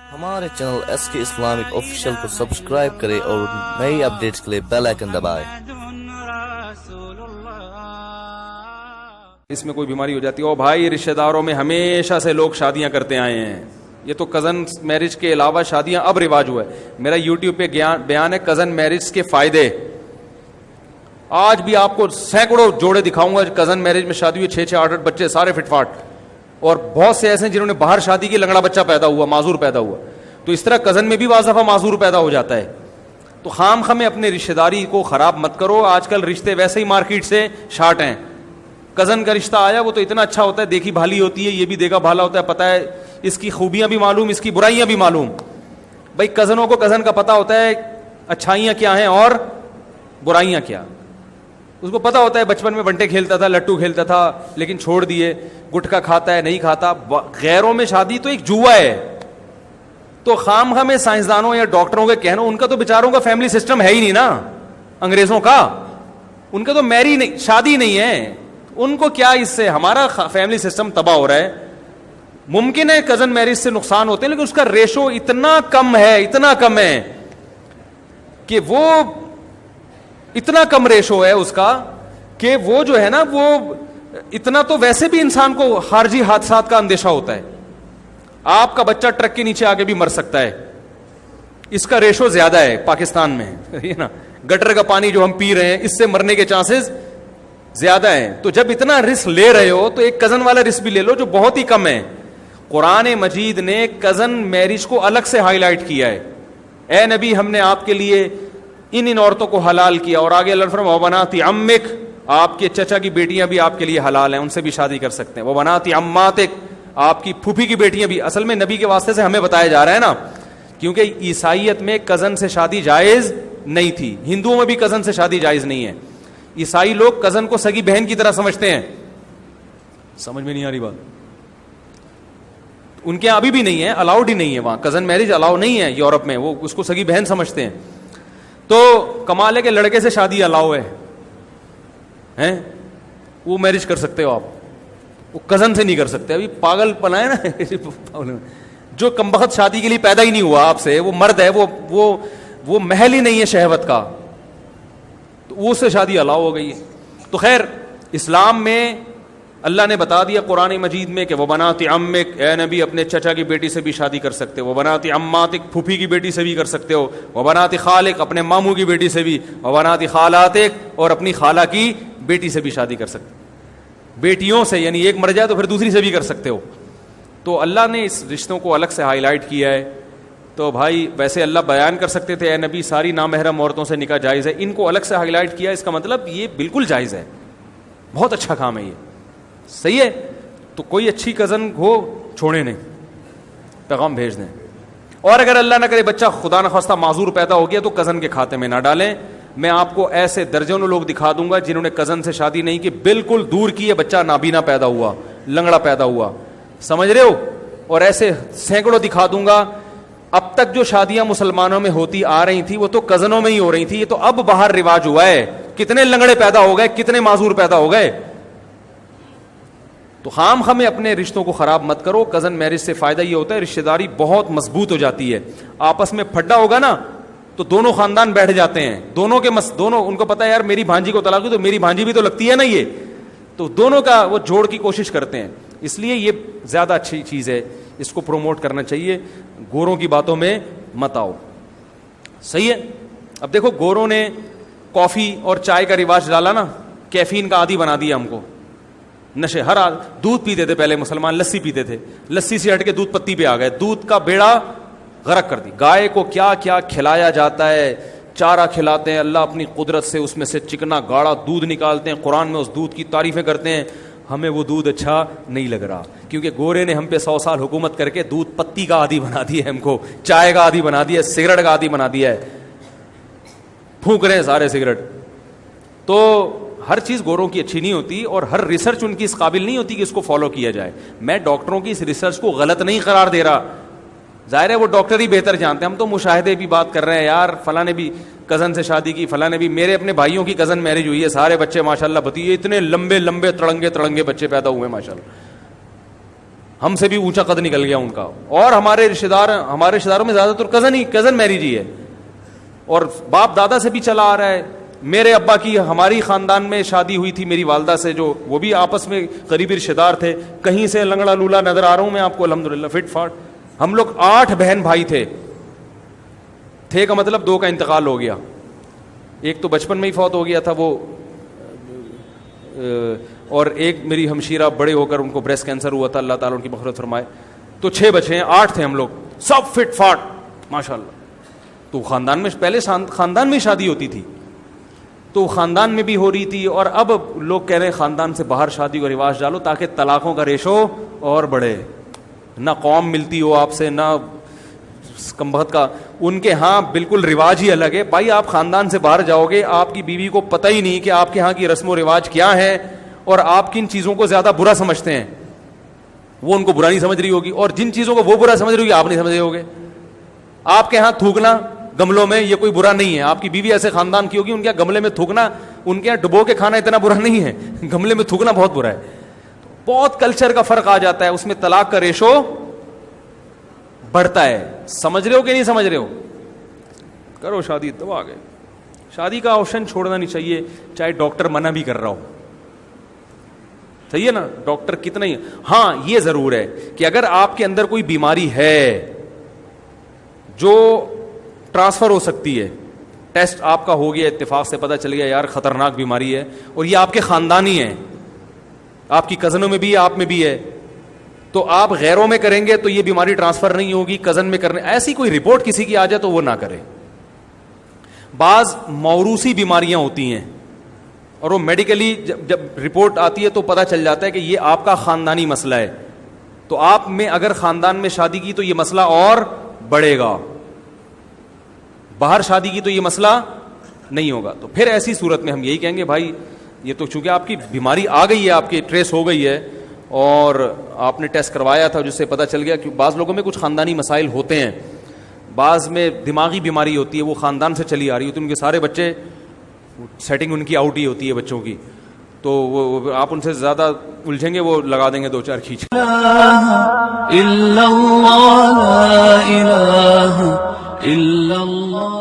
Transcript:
ہمارے channel S کے Islamic official کو سبسکرائب کریں اور نئی اپڈیٹس کے لیے بیل آئکن دبائیں۔ اس میں کوئی بیماری ہو جاتی ہے، او بھائی رشتہ داروں میں ہمیشہ سے لوگ شادیاں کرتے آئے ہیں، یہ تو کزن میرج کے علاوہ شادیاں اب رواج ہوا ہے۔ میرا یوٹیوب پہ بیان ہے کزن میرج کے فائدے، آج بھی آپ کو سینکڑوں جوڑے دکھاؤں گا کزن میرج میں شادی ہوئی، 6 8 بچے سارے فٹ فاٹ، اور بہت سے ایسے ہیں جنہوں نے باہر شادی کی، لنگڑا بچہ پیدا ہوا، معذور پیدا ہوا۔ تو اس طرح کزن میں بھی بعض دفعہ معذور پیدا ہو جاتا ہے۔ تو خام خامے اپنے رشتہ داری کو خراب مت کرو، آج کل رشتے ویسے ہی مارکیٹ سے شارٹ ہیں۔ کزن کا رشتہ آیا وہ تو اتنا اچھا ہوتا ہے، دیکھی بھالی ہوتی ہے، یہ بھی دیکھا بھالا ہوتا ہے، پتہ ہے اس کی خوبیاں بھی معلوم، اس کی برائیاں بھی معلوم۔ بھائی کزنوں کو کزن کا پتہ ہوتا ہے اچھائیاں کیا ہیں اور برائیاں کیا، اس کو پتا ہوتا ہے بچپن میں بنٹے کھیلتا تھا، لٹو کھیلتا تھا، لیکن چھوڑ دیے، گٹکا کھاتا ہے نہیں کھاتا۔ غیروں میں شادی تو ایک جوا ہے۔ تو خام خامے سائنسدانوں یا ڈاکٹروں کے کہنا، ان کا تو بیچاروں کا فیملی سسٹم ہے ہی نہیں نا، انگریزوں کا، ان کا تو شادی نہیں ہے، ان کو کیا اس سے، ہمارا فیملی سسٹم تباہ ہو رہا ہے۔ ممکن ہے کزن میرج سے نقصان ہوتے ہیں، لیکن اس کا ریشو اتنا کم ہے کہ وہ اتنا کم ریشو ہے اس کا کہ وہ جو ہے نا، وہ اتنا تو ویسے بھی انسان کو خارجی حادثات کا اندیشہ ہوتا ہے۔ آپ کا بچہ ٹرک کے نیچے آگے بھی مر سکتا ہے، اس کا ریشو زیادہ ہے پاکستان میں، نا گٹر کا پانی جو ہم پی رہے ہیں اس سے مرنے کے چانسز زیادہ ہیں۔ تو جب اتنا رسک لے رہے ہو تو ایک کزن والا رسک بھی لے لو جو بہت ہی کم ہے۔ قرآن مجید نے کزن میرج کو الگ سے ہائی لائٹ کیا ہے، اے نبی ہم نے آپ کے لیے ان عورتوں کو حلال کیا، اور آگے اللہ فرمایا وبناتی عمک، آپ کے چچا کی بیٹیاں بھی آپ کے لیے حلال ہیں، ان سے بھی شادی کر سکتے ہیں۔ وبناتی عماتک، آپ کی پھوپھی کی بیٹیاں بھی، اصل میں نبی کے واسطے سے ہمیں بتایا جا رہا ہے نا، کیونکہ عیسائیت میں کزن سے شادی جائز نہیں تھی، ہندوؤں میں بھی کزن سے شادی جائز نہیں ہے۔ عیسائی لوگ کزن کو سگی بہن کی طرح سمجھتے ہیں، سمجھ میں نہیں آ رہی بات، ان کے ابھی بھی نہیں ہے، الاؤڈ ہی نہیں ہے، وہاں کزن میرج الاؤ نہیں ہے یورپ میں، وہ اس کو سگی بہن سمجھتے ہیں۔ تو کمال ہے کہ لڑکے سے شادی الاؤ ہے، وہ میرج کر سکتے ہو آپ، وہ کزن سے نہیں کر سکتے۔ ابھی پاگل پنا ہے نا، جو کمبخت شادی کے لیے پیدا ہی نہیں ہوا آپ سے، وہ مرد ہے، وہ محل ہی نہیں ہے شہوت کا، تو وہ سے شادی الاؤ ہو گئی ہے۔ تو خیر اسلام میں اللہ نے بتا دیا قرآن مجید میں کہ وہ بناتی عمک، اے نبی اپنے چچا کی بیٹی سے بھی شادی کر سکتے ہو، وہ بناتی عماتک، پھوپھی کی بیٹی سے بھی کر سکتے ہو، وہ بناتی خالق، اپنے ماموں کی بیٹی سے بھی، وہ بناتی خالاتک، اور اپنی خالہ کی بیٹی سے بھی شادی کر سکتے ہو، بیٹیوں سے، یعنی ایک مر جائے تو پھر دوسری سے بھی کر سکتے ہو۔ تو اللہ نے اس رشتوں کو الگ سے ہائی لائٹ کیا ہے۔ تو بھائی ویسے اللہ بیان کر سکتے تھے اے نبی ساری نامحرم عورتوں سے نکاح جائز ہے، ان کو الگ سے ہائی لائٹ کیا، اس کا مطلب یہ بالکل جائز ہے، بہت اچھا کام ہے یہ، صحیح ہے۔ تو کوئی اچھی کزن ہو چھوڑے نہیں، پیغام بھیج دیں۔ اور اگر اللہ نہ کرے بچہ خدا نخواستہ معذور پیدا ہو گیا تو کزن کے کھاتے میں نہ ڈالیں۔ میں آپ کو ایسے درجنوں لوگ دکھا دوں گا جنہوں نے کزن سے شادی نہیں کی، بالکل دور کی ہے، بچہ نابینا پیدا ہوا، لنگڑا پیدا ہوا، سمجھ رہے ہو؟ اور ایسے سینکڑوں دکھا دوں گا۔ اب تک جو شادیاں مسلمانوں میں ہوتی آ رہی تھی وہ تو کزنوں میں ہی ہو رہی تھی، یہ تو اب باہر رواج ہوا ہے، کتنے لنگڑے پیدا ہو گئے، کتنے معذور پیدا ہو گئے۔ تو خام خامے اپنے رشتوں کو خراب مت کرو۔ کزن میرج سے فائدہ یہ ہوتا ہے رشتہ داری بہت مضبوط ہو جاتی ہے، آپس میں پھڈا ہوگا نا تو دونوں خاندان بیٹھ جاتے ہیں، دونوں ان کو پتا ہے یار میری بھانجی کو طلاق دی تو میری بھانجی بھی تو لگتی ہے نا، یہ تو دونوں کا وہ جوڑ کی کوشش کرتے ہیں، اس لیے یہ زیادہ اچھی چیز ہے، اس کو پروموٹ کرنا چاہیے، گوروں کی باتوں میں مت آؤ، صحیح ہے۔ اب دیکھو گوروں نے کافی اور چائے کا رواج ڈالا نا، کیفین کا عادی بنا دیا ہم کو، نشے، ہر دودھ پیتے تھے پہلے مسلمان، لسی پیتے تھے، لسی سے ہٹ کے دودھ پتی پہ آ گئے، دودھ کا بیڑا غرق کر دی۔ گائے کو کیا کیا کھلایا جاتا ہے، چارہ کھلاتے ہیں، اللہ اپنی قدرت سے اس میں سے چکنا گاڑا دودھ نکالتے ہیں، قرآن میں اس دودھ کی تعریفیں کرتے ہیں، ہمیں وہ دودھ اچھا نہیں لگ رہا، کیونکہ گورے نے ہم پہ 100 سال حکومت کر کے دودھ پتی کا عادی بنا دیا ہے، ہم کو چائے کا عادی بنا دیا ہے، سگریٹ کا عادی بنا دیا ہے، پھونک رہے ہیں سارے سگریٹ۔ تو ہر چیز گوروں کی اچھی نہیں ہوتی، اور ہر ریسرچ ان کی اس قابل نہیں ہوتی کہ اس کو فالو کیا جائے۔ میں ڈاکٹروں کی اس ریسرچ کو غلط نہیں قرار دے رہا، ظاہر ہے وہ ڈاکٹر ہی بہتر جانتے ہیں، ہم تو مشاہدے بھی بات کر رہے ہیں، یار فلاں نے بھی کزن سے شادی کی، فلاں نے بھی، میرے اپنے بھائیوں کی کزن میرج ہوئی ہے، سارے بچے ماشاءاللہ بھتیجے اتنے لمبے لمبے تڑنگے تڑنگے بچے پیدا ہوئے ماشاءاللہ۔ ہم سے بھی اونچا قد نکل گیا ان کا. اور ہمارے رشتہ داروں میں زیادہ تر کزن میرج ہی ہے, اور باپ دادا سے بھی چلا آ رہا ہے. میرے ابا کی ہماری خاندان میں شادی ہوئی تھی میری والدہ سے, جو وہ بھی آپس میں قریبی رشتہ دار تھے. کہیں سے لنگڑا لولا نظر آ رہا ہوں میں آپ کو, الحمدللہ فٹ فاٹ. ہم لوگ 8 بہن بھائی تھے کا مطلب 2 کا انتقال ہو گیا. ایک تو بچپن میں ہی فوت ہو گیا تھا وہ, اور ایک میری ہمشیرہ بڑے ہو کر ان کو بریسٹ کینسر ہوا تھا, اللہ تعالیٰ ان کی مغفرت فرمائے. تو 6 بچے ہیں, 8 تھے ہم لوگ, سب فٹ فاٹ ماشاءاللہ. تو خاندان میں پہلے خاندان میں شادی ہوتی تھی, تو خاندان میں بھی ہو رہی تھی. اور اب لوگ کہہ رہے ہیں خاندان سے باہر شادی کو رواج ڈالو تاکہ طلاقوں کا ریشو اور بڑھے. نہ قوم ملتی ہو آپ سے, نہ کم بخت کا. ان کے ہاں بالکل رواج ہی الگ ہے بھائی. آپ خاندان سے باہر جاؤ گے, آپ کی بیوی کو پتہ ہی نہیں کہ آپ کے ہاں کی رسم و رواج کیا ہے, اور آپ کن چیزوں کو زیادہ برا سمجھتے ہیں. وہ ان کو برا نہیں سمجھ رہی ہوگی, اور جن چیزوں کو وہ برا سمجھ رہی ہوگی آپ نہیں سمجھ رہے ہوگے. آپ کے ہاں تھوکنا گملوں میں یہ کوئی برا نہیں ہے. آپ کی بیوی ایسے خاندان کی ہوگی, ان کے گملے میں تھوکنا, ان کے یہاں ڈبو کے کھانا اتنا برا نہیں ہے, گملے میں تھوکنا بہت برا ہے. بہت کلچر کا فرق آ جاتا ہے, اس میں طلاق کا ریشو بڑھتا ہے. سمجھ رہے ہو کہ نہیں سمجھ رہے ہو؟ کرو شادی تو آ گئے. شادی کا آپشن چھوڑنا نہیں چاہیے, چاہے ڈاکٹر منع بھی کر رہا ہو. صحیح ہے نا, ڈاکٹر کتنا ہی. ہاں یہ ضرور ہے کہ اگر آپ کے اندر کوئی بیماری ہے جو ٹرانسفر ہو سکتی ہے, ٹیسٹ آپ کا ہو گیا, اتفاق سے پتہ چل گیا یار خطرناک بیماری ہے, اور یہ آپ کے خاندانی ہے, آپ کی کزنوں میں بھی ہے, آپ میں بھی ہے, تو آپ غیروں میں کریں گے تو یہ بیماری ٹرانسفر نہیں ہوگی. کزن میں کرنے, ایسی کوئی رپورٹ کسی کی آ جائے تو وہ نہ کرے. بعض موروثی بیماریاں ہوتی ہیں, اور وہ میڈیکلی جب رپورٹ آتی ہے تو پتہ چل جاتا ہے کہ یہ آپ کا خاندانی مسئلہ ہے. تو آپ میں اگر خاندان میں شادی کی تو یہ مسئلہ اور بڑھے گا, باہر شادی کی تو یہ مسئلہ نہیں ہوگا. تو پھر ایسی صورت میں ہم یہی کہیں گے بھائی یہ تو چونکہ آپ کی بیماری آ گئی ہے, آپ کی ٹریس ہو گئی ہے, اور آپ نے ٹیسٹ کروایا تھا جس سے پتہ چل گیا کہ بعض لوگوں میں کچھ خاندانی مسائل ہوتے ہیں, بعض میں دماغی بیماری ہوتی ہے, وہ خاندان سے چلی آ رہی ہوتی ہے, ان کے سارے بچے سیٹنگ ان کی آؤٹ ہی ہوتی ہے بچوں کی, تو وہ آپ ان سے زیادہ الجھیں گے, وہ لگا دیں گے 2-4 کھینچ. الا اللہ لا الہ الا اللہ.